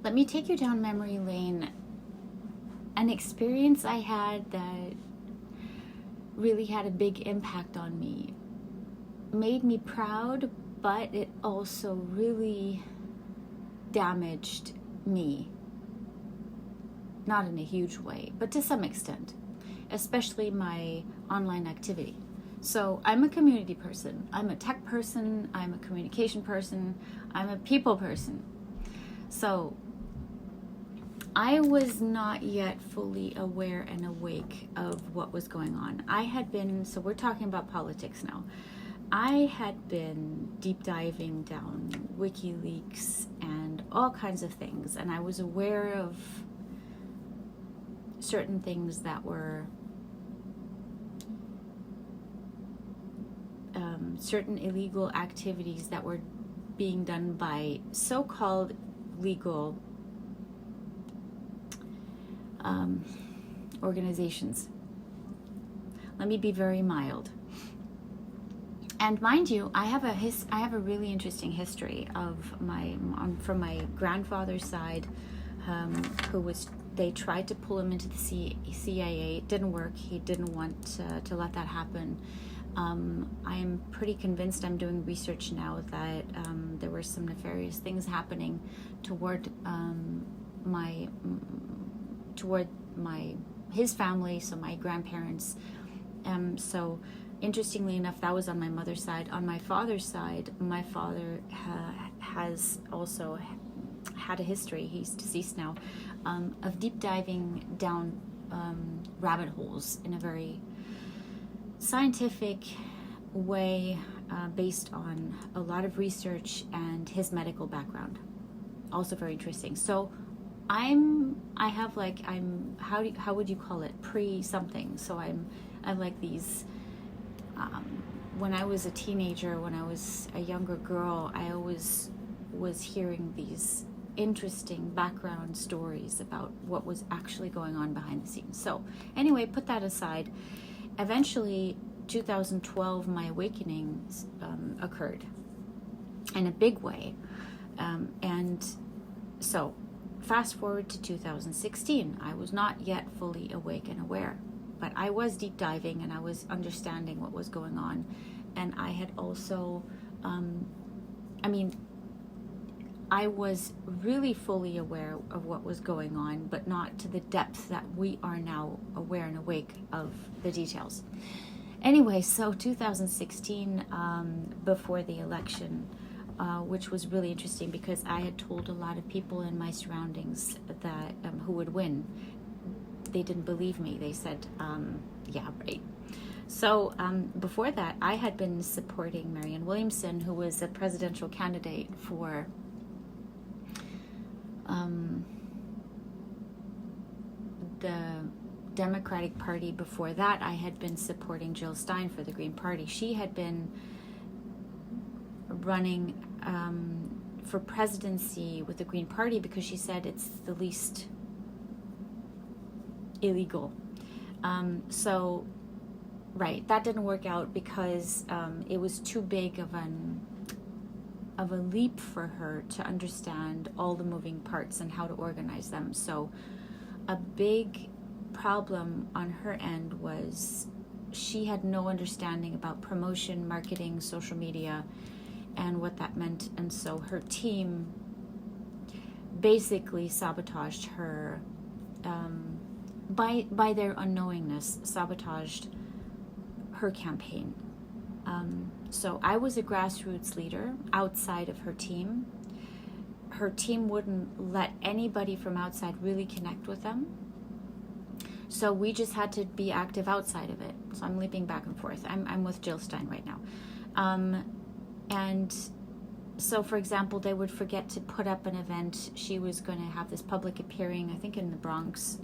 Let me take you down memory lane. An experience I had that really had a big impact on me. Made me proud, but it also really damaged me. Not in a huge way, but to some extent, especially my online activity. So I'm a community person, I'm a tech person, I'm a communication person, I'm a people person. So I was not yet fully aware and awake of what was going on. So we're talking about politics now. I had been deep diving down WikiLeaks and all kinds of things, and I was aware of certain things that were certain illegal activities that were being done by so-called legal organizations. Let me be very mild. And mind you, I have a really interesting history of from my grandfather's side, they tried to pull him into the CIA. It didn't work. He didn't want to let that happen. I'm pretty convinced, I'm doing research now, that there were some nefarious things happening toward his family, so my grandparents. So interestingly enough, that was on my mother's side. On my father's side, my father has also had a history, he's deceased now, of deep diving down rabbit holes in a very scientific way, based on a lot of research and his medical background. Also very interesting. So how would you call it? Pre-something. So I like these, when I was a teenager, when I was a younger girl, I always was hearing these interesting background stories about what was actually going on behind the scenes. So anyway, put that aside. Eventually, 2012, my awakening occurred in a big way. And so fast forward to 2016, I was not yet fully awake and aware, but I was deep diving and I was understanding what was going on. And I had also, I was really fully aware of what was going on, but not to the depth that we are now aware and awake of the details. Anyway, so 2016, before the election, which was really interesting because I had told a lot of people in my surroundings that who would win. They didn't believe me. They said, yeah, right. So before that, I had been supporting Marianne Williamson, who was a presidential candidate for the Democratic Party. Before that, I had been supporting Jill Stein for the Green Party. She had been running for presidency with the Green Party because she said it's the least illegal. Right, that didn't work out because it was too big of a leap for her to understand all the moving parts and how to organize them. So a big problem on her end was she had no understanding about promotion, marketing, social media, and what that meant. And so her team basically sabotaged her, by their unknowingness, sabotaged her campaign. So I was a grassroots leader outside of her team. Her team wouldn't let anybody from outside really connect with them. So we just had to be active outside of it. So I'm leaping back and forth. I'm with Jill Stein right now. And so, for example, they would forget to put up an event. She was going to have this public appearing, I think in the Bronx,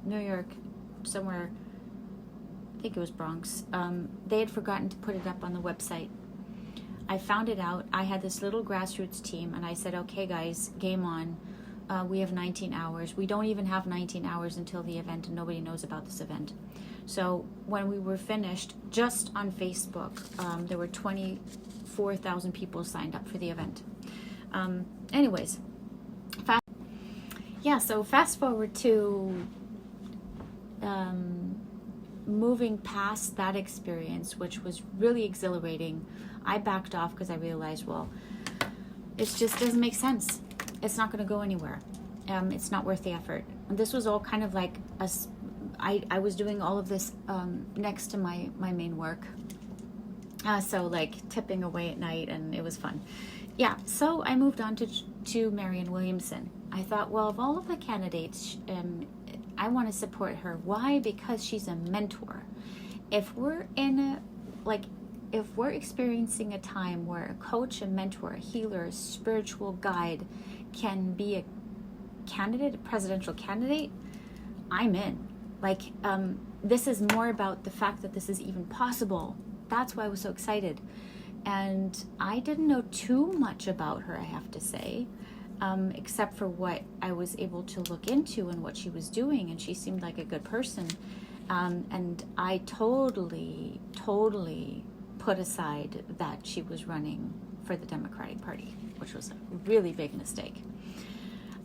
New York, somewhere. I think it was Bronx. They had forgotten to put it up on the website. I found it out. I had this little grassroots team, and I said, okay, guys, game on. We have 19 hours. We don't even have 19 hours until the event, and nobody knows about this event. So when we were finished, just on Facebook, there were 24,000 people signed up for the event. Anyways, yeah, so fast forward to moving past that experience, which was really exhilarating. I backed off because I realized, well, it just doesn't make sense. It's not going to go anywhere. It's not worth the effort. And this was all kind of like I was doing all of this next to my main work. So like tipping away at night, and it was fun. Yeah, so I moved on to Marianne Williamson. I thought, well, of all of the candidates, I want to support her. Why? Because she's a mentor. If we're if we're experiencing a time where a coach, a mentor, a healer, a spiritual guide can be a candidate, a presidential candidate, I'm in. This is more about the fact that this is even possible. That's why I was so excited. And I didn't know too much about her, I have to say, except for what I was able to look into and what she was doing. And she seemed like a good person. And I totally put aside that she was running for the Democratic Party, which was a really big mistake.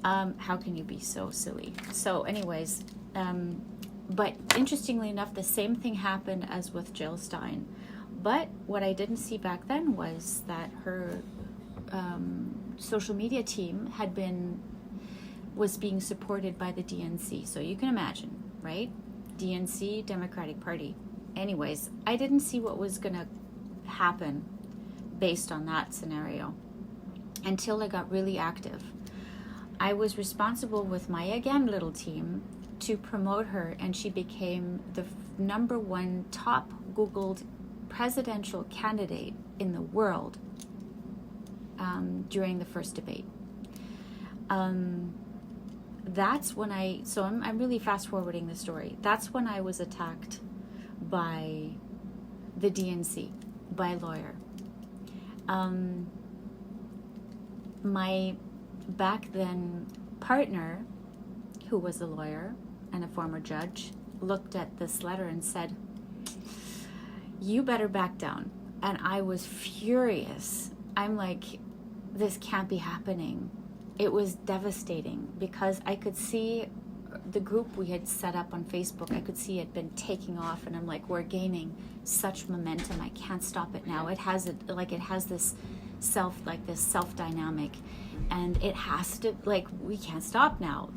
How can you be so silly? So anyways, but interestingly enough, the same thing happened as with Jill Stein. But what I didn't see back then was that her social media team was being supported by the DNC. So you can imagine, right? DNC, Democratic Party. Anyways, I didn't see what was going to happen based on that scenario until I got really active. I was responsible with my, again, little team to promote her, and she became the number one top Googled presidential candidate in the world during the first debate. That's when I'm really fast forwarding the story. That's when I was attacked by the DNC, by a lawyer. My back then partner, who was a lawyer and a former judge, looked at this letter and said, "You better back down." And I was furious. I'm like, this can't be happening. It was devastating because I could see the group we had set up on Facebook. I could see it been taking off, and I'm like, we're gaining such momentum. I can't stop it now. It has this self dynamic, and it has to, we can't stop now.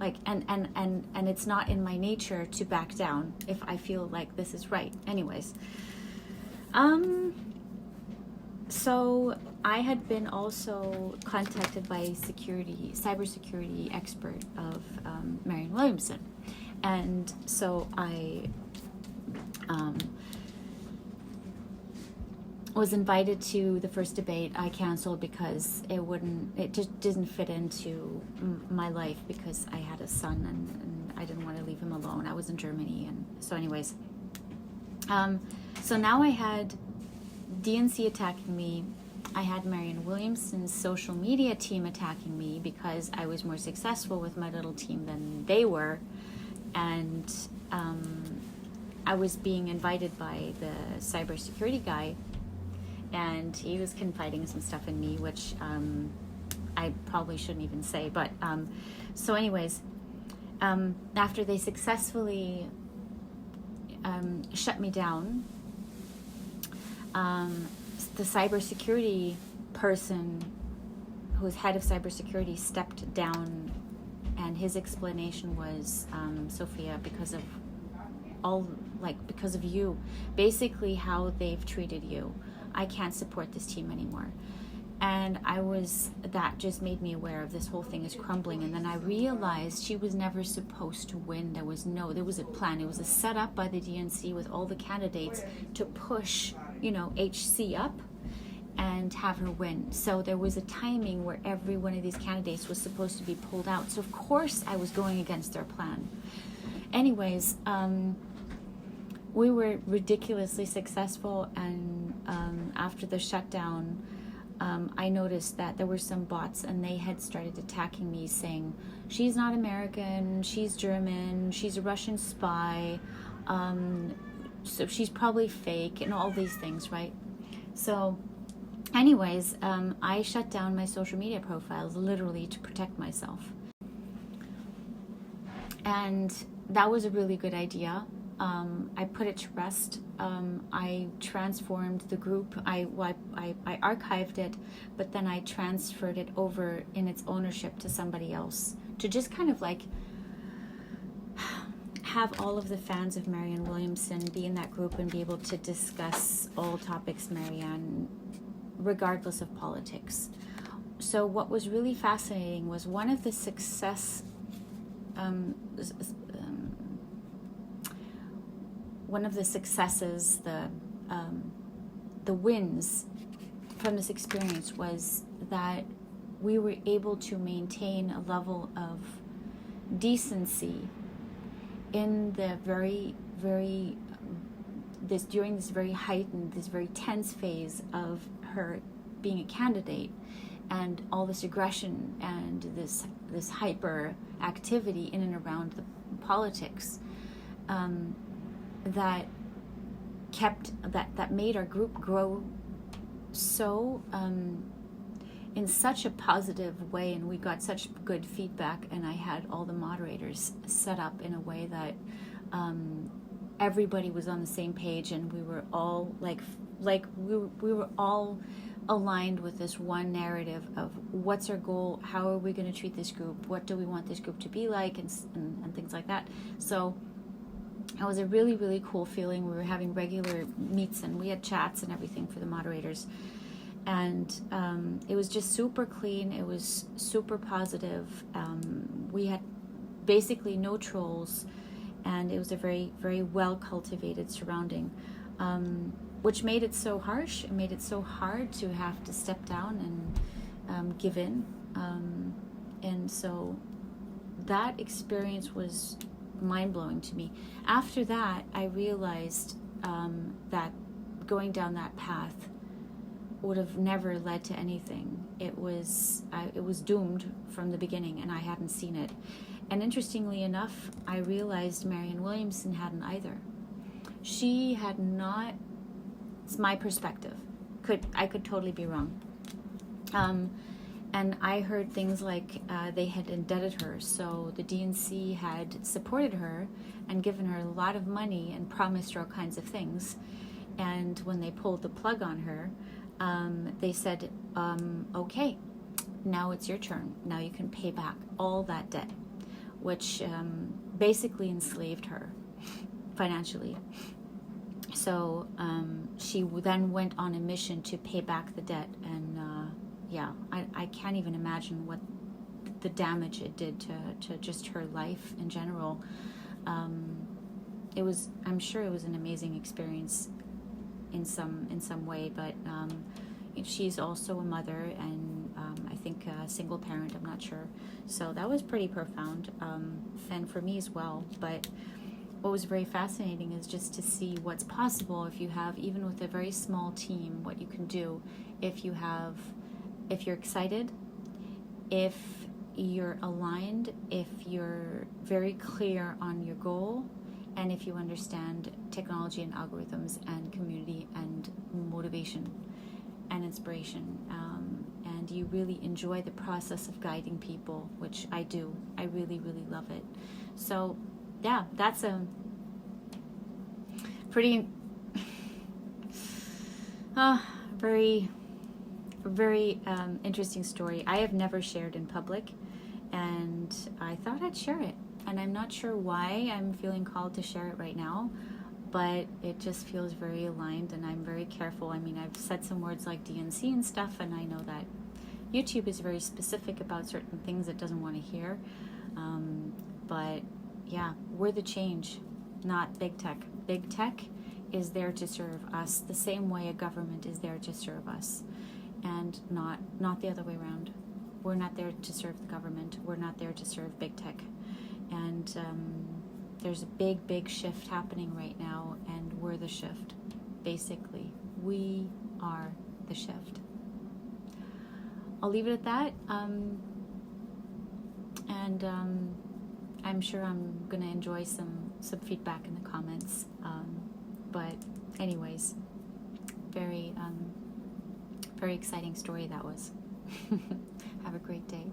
And it's not in my nature to back down if I feel like this is right. Anyways, so I had been also contacted by a cybersecurity expert of Marianne Williamson, and so I was invited to the first debate. I canceled because it just didn't fit into my life because I had a son and I didn't want to leave him alone. I was in Germany, and so anyways, so now I had DNC attacking me. I had Marianne Williamson's social media team attacking me because I was more successful with my little team than they were, and I was being invited by the cybersecurity guy, and he was confiding some stuff in me, which I probably shouldn't even say. But so anyways, after they successfully shut me down, the cybersecurity person who was head of cybersecurity stepped down, and his explanation was, Sophia, because of you, basically how they've treated you, I can't support this team anymore. And that just made me aware of this whole thing is crumbling. And then I realized she was never supposed to win. There was a plan. It was a setup by the DNC with all the candidates to push, HC up and have her win. So there was a timing where every one of these candidates was supposed to be pulled out. So of course I was going against their plan. Anyways, we were ridiculously successful, and after the shutdown, I noticed that there were some bots, and they had started attacking me, saying, she's not American, she's German, she's a Russian spy, so she's probably fake, and all these things, right? So anyways, I shut down my social media profiles literally to protect myself. And that was a really good idea. I put it to rest. I transformed the group. I archived it, but then I transferred it over in its ownership to somebody else, to just kind of like have all of the fans of Marianne Williamson be in that group and be able to discuss all topics Marianne, regardless of politics. So what was really fascinating was one of the successes, the wins from this experience was that we were able to maintain a level of decency in the during this very heightened, this very tense phase of her being a candidate, and all this aggression and this hyper activity in and around the politics, that made our group grow so in such a positive way, and we got such good feedback, and I had all the moderators set up in a way that everybody was on the same page, and we were all we were all aligned with this one narrative of what's our goal, how are we going to treat this group, what do we want this group to be like, and things like that. So it was a really, really cool feeling. We were having regular meets, and we had chats and everything for the moderators. And it was just super clean. It was super positive. We had basically no trolls, and it was a very, very well cultivated surrounding, which made it so harsh. It made it so hard to have to step down and give in. And so that experience was mind-blowing to me. After that, I realized that going down that path would have never led to anything. It was doomed from the beginning, and I hadn't seen it. And interestingly enough, I realized Marianne Williamson hadn't either. She had not. It's my perspective. I could totally be wrong. And I heard things like they had indebted her, so the DNC had supported her and given her a lot of money and promised her all kinds of things. And when they pulled the plug on her, they said, okay, now it's your turn. Now you can pay back all that debt, which basically enslaved her financially. So she then went on a mission to pay back the debt, and I can't even imagine what the damage it did to just her life in general. I'm sure it was an amazing experience in some way, but she's also a mother, and I think a single parent, I'm not sure. So that was pretty profound, and for me as well. But what was very fascinating is just to see what's possible if you have, even with a very small team, what you can do if you're excited, if you're aligned, if you're very clear on your goal, and if you understand technology and algorithms and community and motivation and inspiration, and you really enjoy the process of guiding people, which I do. I really, really love it. So yeah, that's a pretty very, very interesting story. I have never shared in public, and I thought I'd share it. And I'm not sure why I'm feeling called to share it right now, but it just feels very aligned, and I'm very careful. I mean, I've said some words like DNC and stuff, and I know that YouTube is very specific about certain things it doesn't want to hear. But yeah, we're the change, not big tech. Big tech is there to serve us the same way a government is there to serve us, and not the other way around. We're not there to serve the government. We're not there to serve big tech. And there's a big, big shift happening right now, and we're the shift. Basically, we are the shift. I'll leave it at that. And I'm sure I'm going to enjoy some feedback in the comments. But anyways, very, very exciting story that was. Have a great day.